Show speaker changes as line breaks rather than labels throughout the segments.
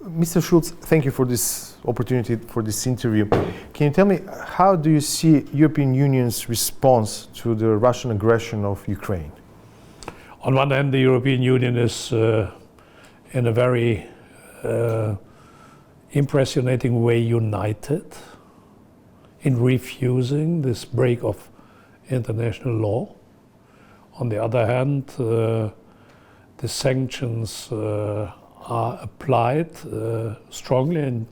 Mr. Schulz, thank you for this opportunity, for this interview. Can you tell me, how do you see European Union's response to the Russian aggression of Ukraine?
On one hand, the European Union is in a very impressionating way united in refusing this break of international law. On the other hand, the sanctions are applied strongly and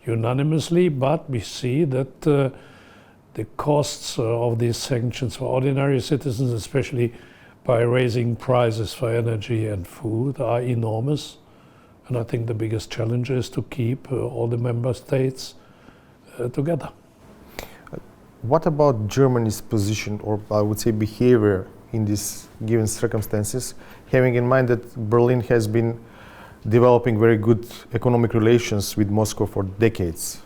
unanimously, but we see that the costs of these sanctions for ordinary citizens, especially by raising prices for energy and food, are enormous. And I think the biggest challenge is to keep all the member states together.
What about Germany's position, or I would say behavior, in these given circumstances, having in mind that Berlin has been developing very good economic relations with Moscow for decades?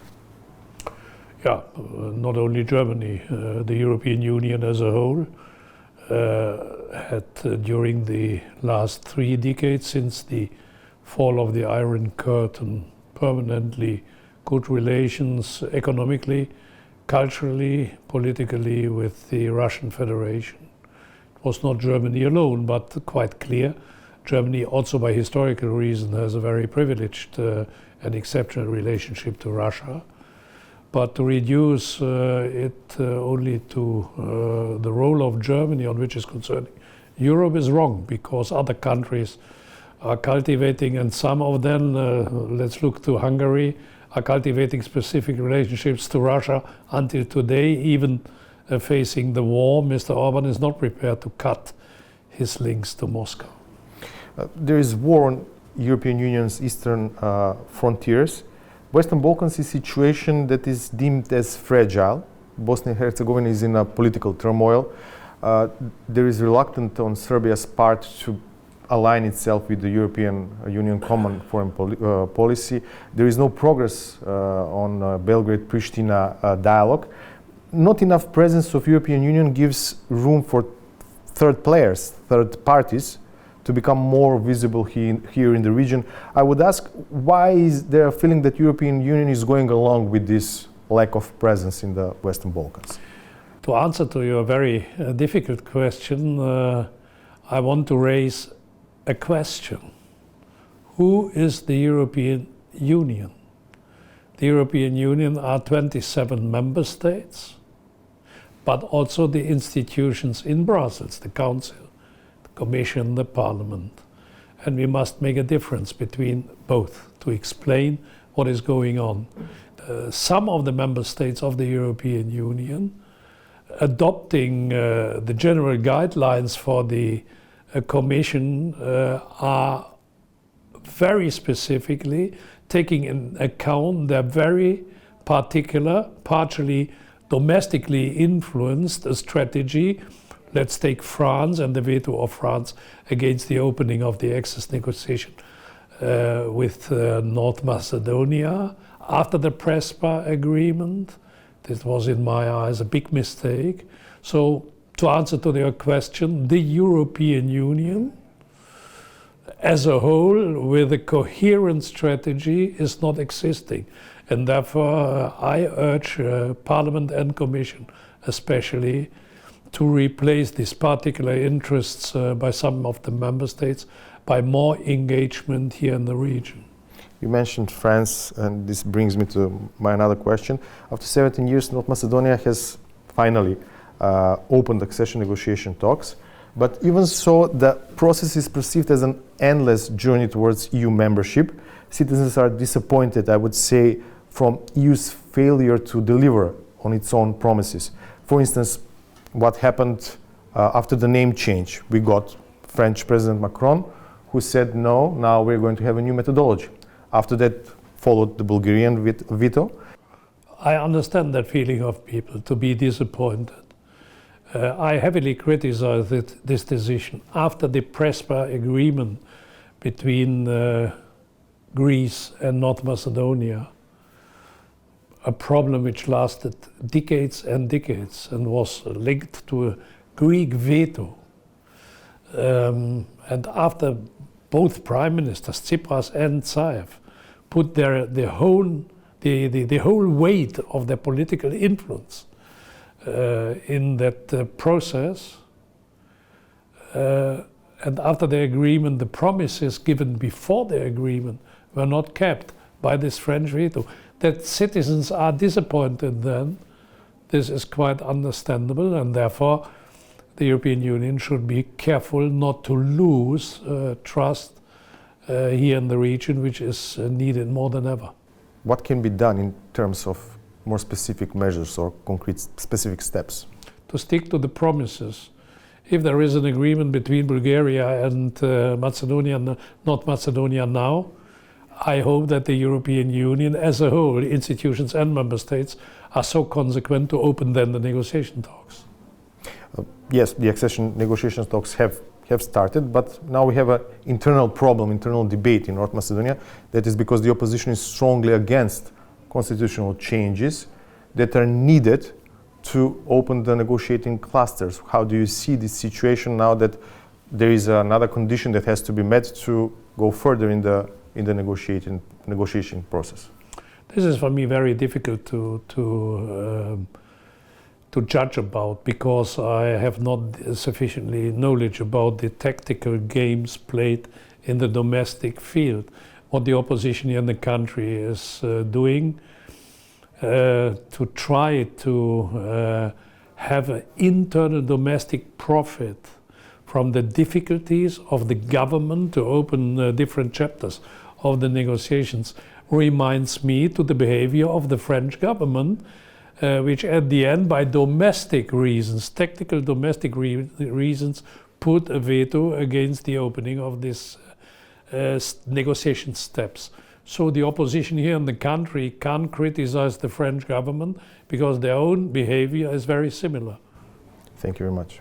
Yeah, not only Germany, the European Union as a whole had during the last 3 decades since the fall of the Iron Curtain permanently good relations economically, culturally, politically with the Russian Federation. It was not Germany alone, but quite clear. Germany also by historical reason has a very privileged and exceptional relationship to Russia. But to reduce it only to the role of Germany on which is concerning Europe is wrong, because other countries are cultivating, and some of them, let's look to Hungary, are cultivating specific relationships to Russia until today, even facing the war. Mr. Orban is not prepared to cut his links to Moscow.
There is war on European Union's eastern frontiers. Western Balkans is a situation that is deemed as fragile. Bosnia and Herzegovina is in a political turmoil. There is reluctance on Serbia's part to align itself with the European Union common foreign policy. There is no progress on Belgrade-Pristina dialogue. Not enough presence of European Union gives room for third players, third parties, to become more visible here in the region. I would ask, why is there a feeling that European Union is going along with this lack of presence in the Western Balkans?
To answer to your very difficult question, I want to raise a question. Who is the European Union? The European Union are 27 member states, but also the institutions in Brussels, the Council, Commission, the Parliament. And we must make a difference between both to explain what is going on. Some of the member states of the European Union adopting the general guidelines for the Commission are very specifically taking into account their very particular, partially domestically influenced strategy. Let's take France and the veto of France against the opening of the access negotiation with North Macedonia after the Prespa agreement. This was, in my eyes, a big mistake. So, to answer to your question, the European Union as a whole with a coherent strategy is not existing. And therefore, I urge Parliament and Commission especially to replace these particular interests by some of the member states by more engagement here in the region.
You mentioned France, and this brings me to my another question. After 17 years, North Macedonia has finally opened accession negotiation talks. But even so, the process is perceived as an endless journey towards EU membership. Citizens are disappointed, I would say, from EU's failure to deliver on its own promises. For instance, what happened after the name change? We got French President Macron, who said, no, now we're going to have a new methodology. After that followed the Bulgarian veto.
I understand that feeling of people to be disappointed. I heavily criticized this decision after the Prespa agreement between Greece and North Macedonia, a problem which lasted decades and decades and was linked to a Greek veto. And after both Prime Ministers, Tsipras and Zaev, put the whole weight of their political influence in that process. And after the agreement, the promises given before the agreement were not kept by this French veto. That citizens are disappointed then, this is quite understandable, and therefore the European Union should be careful not to lose trust here in the region, which is needed more than ever.
What can be done in terms of more specific measures or concrete specific steps?
To stick to the promises. If there is an agreement between Bulgaria and Macedonia, North Macedonia now, I hope that the European Union as a whole, institutions and member states, are so consequent to open then the negotiation talks.
Yes, the accession negotiation talks have started, but now we have an internal problem, internal debate in North Macedonia. That is because the opposition is strongly against constitutional changes that are needed to open the negotiating clusters. How do you see this situation now that there is another condition that has to be met to go further in the negotiation process?
This is for me very difficult to judge about, because I have not sufficiently knowledge about the tactical games played in the domestic field. What the opposition here in the country is doing to try to have an internal domestic profit from the difficulties of the government to open different chapters of the negotiations reminds me to the behavior of the French government, which at the end, by domestic reasons, tactical domestic reasons, put a veto against the opening of these negotiation steps. So the opposition here in the country can't criticize the French government because their own behavior is very similar.
Thank you very much.